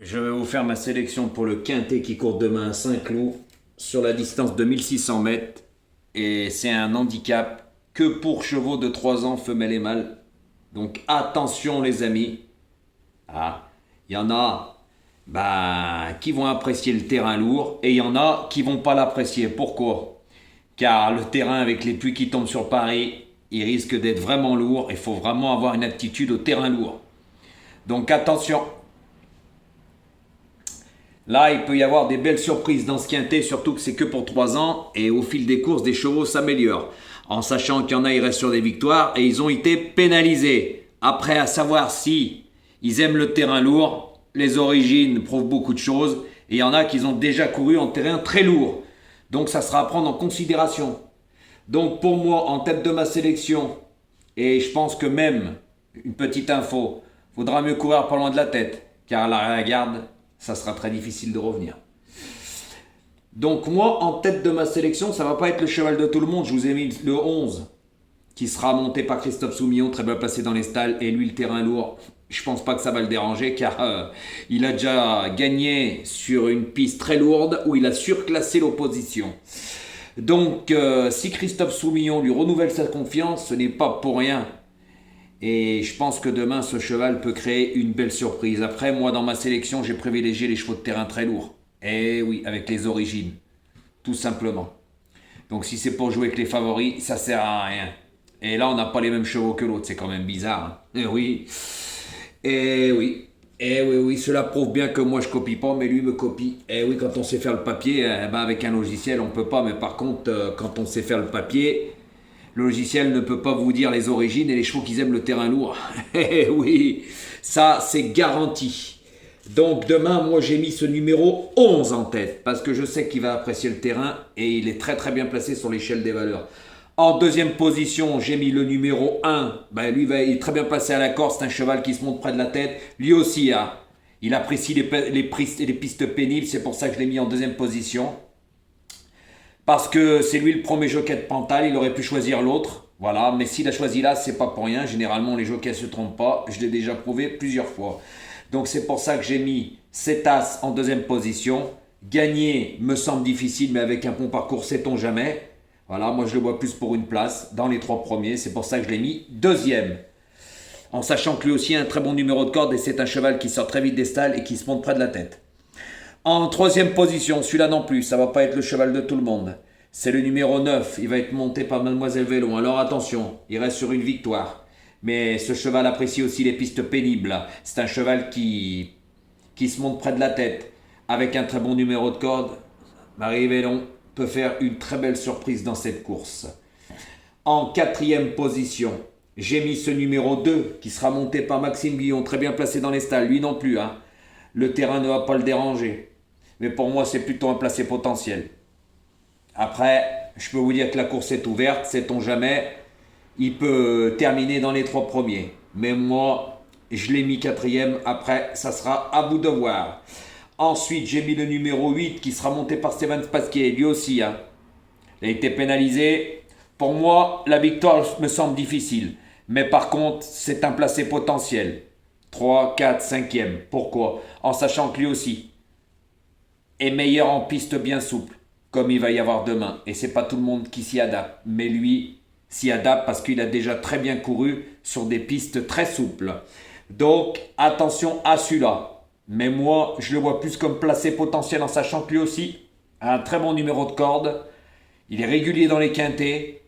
Je vais vous faire ma sélection pour le quintet qui court demain à Saint-Cloud sur la distance de 1600 mètres. Et c'est un handicap que pour chevaux de 3 ans, femelles et mâles. Donc attention les amis. Ah, il y en a qui vont apprécier le terrain lourd et il y en a qui vont pas l'apprécier. Pourquoi? Car le terrain avec les pluies qui tombent sur Paris, il risque d'être vraiment lourd. Il faut vraiment avoir une aptitude au terrain lourd. Donc attention. Là, il peut y avoir des belles surprises dans ce quintet, surtout que c'est que pour 3 ans, et au fil des courses, des chevaux s'améliorent. En sachant qu'il y en a, ils restent sur des victoires, et ils ont été pénalisés. Après, à savoir si ils aiment le terrain lourd, les origines prouvent beaucoup de choses, et il y en a qui ont déjà couru en terrain très lourd. Donc ça sera à prendre en considération. Donc pour moi, en tête de ma sélection, et je pense que même, une petite info, faudra mieux courir pas loin de la tête, car à la garde, ça sera très difficile de revenir. Donc moi, en tête de ma sélection, ça va pas être le cheval de tout le monde. Je vous ai mis le 11, qui sera monté par Christophe Soumillon, très bien placé dans les stalles. Et lui, le terrain lourd, je pense pas que ça va le déranger, car il a déjà gagné sur une piste très lourde, où il a surclassé l'opposition. Donc, si Christophe Soumillon lui renouvelle sa confiance, ce n'est pas pour rien. Et je pense que demain, ce cheval peut créer une belle surprise. Après, moi, dans ma sélection, j'ai privilégié les chevaux de terrain très lourds. Et oui, avec les origines. Tout simplement. Donc, si c'est pour jouer avec les favoris, ça sert à rien. Et là, on n'a pas les mêmes chevaux que l'autre. C'est quand même bizarre. Hein. Et oui. Et oui. Et oui, oui, cela prouve bien que moi je copie pas, mais lui me copie. Et oui, quand on sait faire le papier, avec un logiciel on peut pas, mais par contre, quand on sait faire le papier, le logiciel ne peut pas vous dire les origines et les chevaux qui aiment le terrain lourd. Eh oui, ça c'est garanti. Donc demain, moi j'ai mis ce numéro 11 en tête parce que je sais qu'il va apprécier le terrain et il est très très bien placé sur l'échelle des valeurs. En deuxième position, j'ai mis le numéro 1. Lui, il est très bien placé à la corde. C'est un cheval qui se monte près de la tête. Lui aussi, hein, il apprécie les pistes pénibles. C'est pour ça que je l'ai mis en deuxième position. Parce que c'est lui le premier jockey de Pantal, il aurait pu choisir l'autre. Voilà, mais s'il a choisi là, c'est pas pour rien. Généralement, les jockeys se trompent pas. Je l'ai déjà prouvé plusieurs fois. Donc c'est pour ça que j'ai mis cet as en deuxième position. Gagner me semble difficile, mais avec un bon parcours, sait-on jamais. Voilà, moi je le vois plus pour une place dans les 3 premiers. C'est pour ça que je l'ai mis deuxième. En sachant que lui aussi a un très bon numéro de corde et c'est un cheval qui sort très vite des stalles et qui se monte près de la tête. En troisième position, celui-là non plus, ça va pas être le cheval de tout le monde. C'est le numéro 9, il va être monté par Mademoiselle Vélon. Alors attention, il reste sur une victoire. Mais ce cheval apprécie aussi les pistes pénibles. C'est un cheval qui se monte près de la tête. Avec un très bon numéro de corde, Marie Vélon peut faire une très belle surprise dans cette course. En quatrième position, j'ai mis ce numéro 2 qui sera monté par Maxime Guillon, très bien placé dans les stalles. Lui non plus, hein. Le terrain ne va pas le déranger. Mais pour moi, c'est plutôt un placé potentiel. Après, je peux vous dire que la course est ouverte, sait-on jamais. Il peut terminer dans les 3 premiers. Mais moi, je l'ai mis quatrième. Après, ça sera à vous de voir. Ensuite, j'ai mis le numéro 8 qui sera monté par Stéphane Pasquier. Lui aussi, hein. Il a été pénalisé. Pour moi, la victoire me semble difficile. Mais par contre, c'est un placé potentiel. 3, 4, 5e. Pourquoi? En sachant que lui aussi est meilleur en piste bien souple, comme il va y avoir demain. Et c'est pas tout le monde qui s'y adapte. Mais lui s'y adapte parce qu'il a déjà très bien couru sur des pistes très souples. Donc, attention à celui-là. Mais moi, je le vois plus comme placé potentiel en sachant que lui aussi a un très bon numéro de corde. Il est régulier dans les quintets.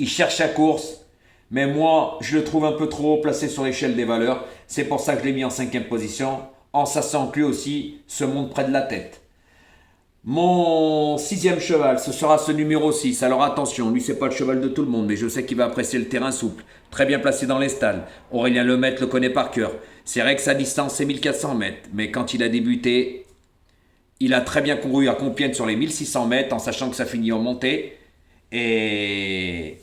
Il cherche sa course. Mais moi, je le trouve un peu trop haut placé sur l'échelle des valeurs. C'est pour ça que je l'ai mis en 5e position. En sachant que lui aussi se monte près de la tête. Mon 6e cheval, ce sera ce numéro 6. Alors attention, lui c'est pas le cheval de tout le monde, mais je sais qu'il va apprécier le terrain souple. Très bien placé dans les stalles. Aurélien Lemaitre le connaît par cœur. C'est vrai que sa distance c'est 1400 mètres, mais quand il a débuté, il a très bien couru à Compiègne sur les 1600 mètres, en sachant que ça finit en montée. Et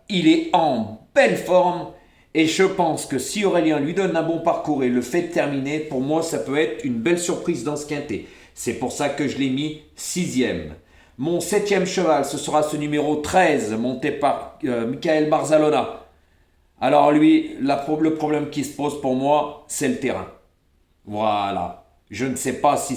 il est en belle forme. Et je pense que si Aurélien lui donne un bon parcours et le fait terminer, pour moi, ça peut être une belle surprise dans ce quintet. C'est pour ça que je l'ai mis 6e. Mon 7e cheval, ce sera ce numéro 13, monté par Michael Marzalona. Alors lui, le problème qui se pose pour moi, c'est le terrain. Voilà. Je ne sais pas si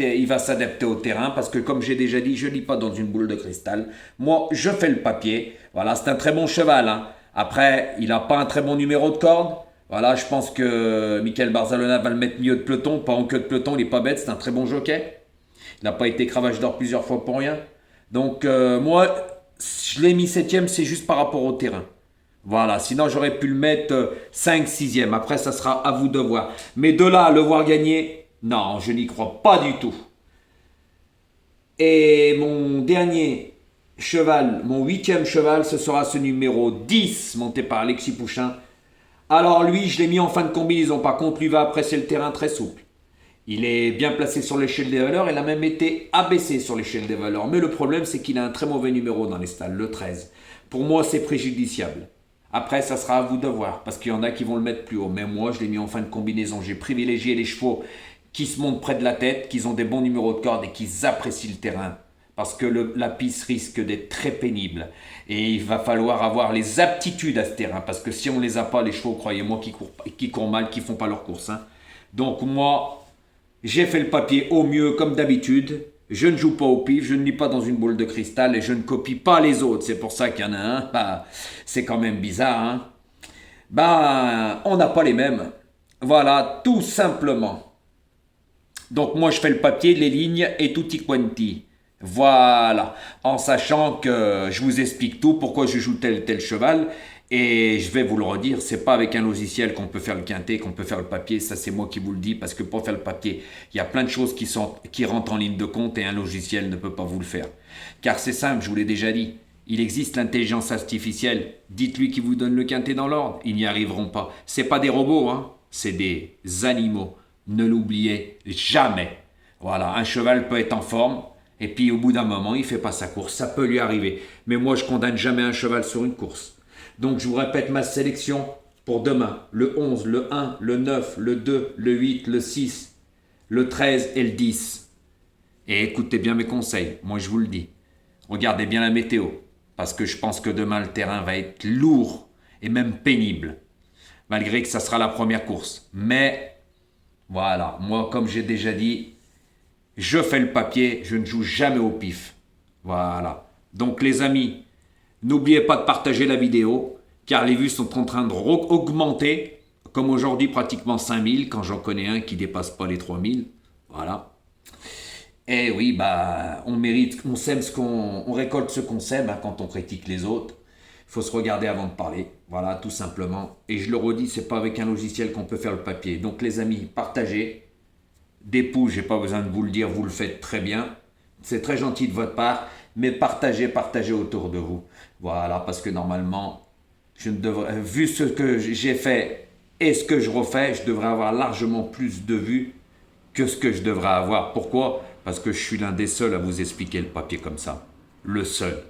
il va s'adapter au terrain parce que comme j'ai déjà dit, je ne lis pas dans une boule de cristal. Moi, je fais le papier. Voilà, c'est un très bon cheval, hein. Après, il n'a pas un très bon numéro de corde. Voilà, je pense que Michael Barzalona va le mettre milieu de peloton. Pas en queue de peloton, il n'est pas bête, c'est un très bon jockey. Il n'a pas été cravache d'or plusieurs fois pour rien. Donc, moi, je l'ai mis septième, c'est juste par rapport au terrain. Voilà, sinon j'aurais pu le mettre 5, 6e. Après, ça sera à vous de voir. Mais de là à le voir gagner, non, je n'y crois pas du tout. Et mon dernier cheval, mon 8e cheval, ce sera ce numéro 10, monté par Alexis Pouchin. Alors lui, je l'ai mis en fin de combinaison. Par contre, lui va apprécier le terrain très souple. Il est bien placé sur l'échelle des valeurs. Il a même été abaissé sur l'échelle des valeurs. Mais le problème, c'est qu'il a un très mauvais numéro dans les stalles, le 13. Pour moi, c'est préjudiciable. Après, ça sera à vous de voir, parce qu'il y en a qui vont le mettre plus haut. Mais moi, je l'ai mis en fin de combinaison. J'ai privilégié les chevaux qui se montent près de la tête, qui ont des bons numéros de corde et qui apprécient le terrain. Parce que la piste risque d'être très pénible. Et il va falloir avoir les aptitudes à ce terrain. Parce que si on ne les a pas, les chevaux, croyez-moi, qui courent mal, qui ne font pas leur course. Hein. Donc moi, j'ai fait le papier au mieux, comme d'habitude. Je ne joue pas au pif, je ne lis pas dans une boule de cristal et je ne copie pas les autres. C'est pour ça qu'il y en a un. Bah, c'est quand même bizarre. Hein. Bah, on n'a pas les mêmes. Voilà, tout simplement. Donc moi, je fais le papier, les lignes et tutti quanti. Voilà, en sachant que je vous explique tout, pourquoi je joue tel cheval. Et je vais vous le redire, c'est pas avec un logiciel qu'on peut faire le quintet, qu'on peut faire le papier, ça c'est moi qui vous le dis, parce que pour faire le papier, il y a plein de choses qui rentrent en ligne de compte et un logiciel ne peut pas vous le faire. Car c'est simple, je vous l'ai déjà dit, il existe l'intelligence artificielle, dites-lui qu'il vous donne le quintet dans l'ordre, ils n'y arriveront pas. C'est pas des robots, hein, c'est des animaux, ne l'oubliez jamais. Voilà, un cheval peut être en forme, et puis au bout d'un moment, il fait pas sa course, ça peut lui arriver. Mais moi, je condamne jamais un cheval sur une course. Donc je vous répète ma sélection pour demain. Le 11, le 1, le 9, le 2, le 8, le 6, le 13 et le 10. Et écoutez bien mes conseils, moi je vous le dis. Regardez bien la météo, parce que je pense que demain le terrain va être lourd et même pénible, malgré que ça sera la première course. Mais voilà, moi comme j'ai déjà dit, je fais le papier, je ne joue jamais au pif. Voilà. Donc les amis, n'oubliez pas de partager la vidéo, car les vues sont en train d'augmenter, comme aujourd'hui pratiquement 5000, quand j'en connais un qui dépasse pas les 3000. Voilà. Et oui, bah, on mérite, on sème on récolte ce qu'on sème hein, quand on critique les autres. Il faut se regarder avant de parler. Voilà, tout simplement. Et je le redis, c'est pas avec un logiciel qu'on peut faire le papier. Donc les amis, partagez. Des pouces, j'ai pas besoin de vous le dire, vous le faites très bien. C'est très gentil de votre part, mais partagez autour de vous. Voilà, parce que normalement, vu ce que j'ai fait et ce que je refais, je devrais avoir largement plus de vues que ce que je devrais avoir. Pourquoi? Parce que je suis l'un des seuls à vous expliquer le papier comme ça. Le seul,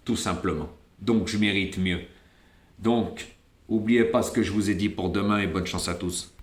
tout simplement. Donc je mérite mieux. Donc, n'oubliez pas ce que je vous ai dit pour demain et bonne chance à tous.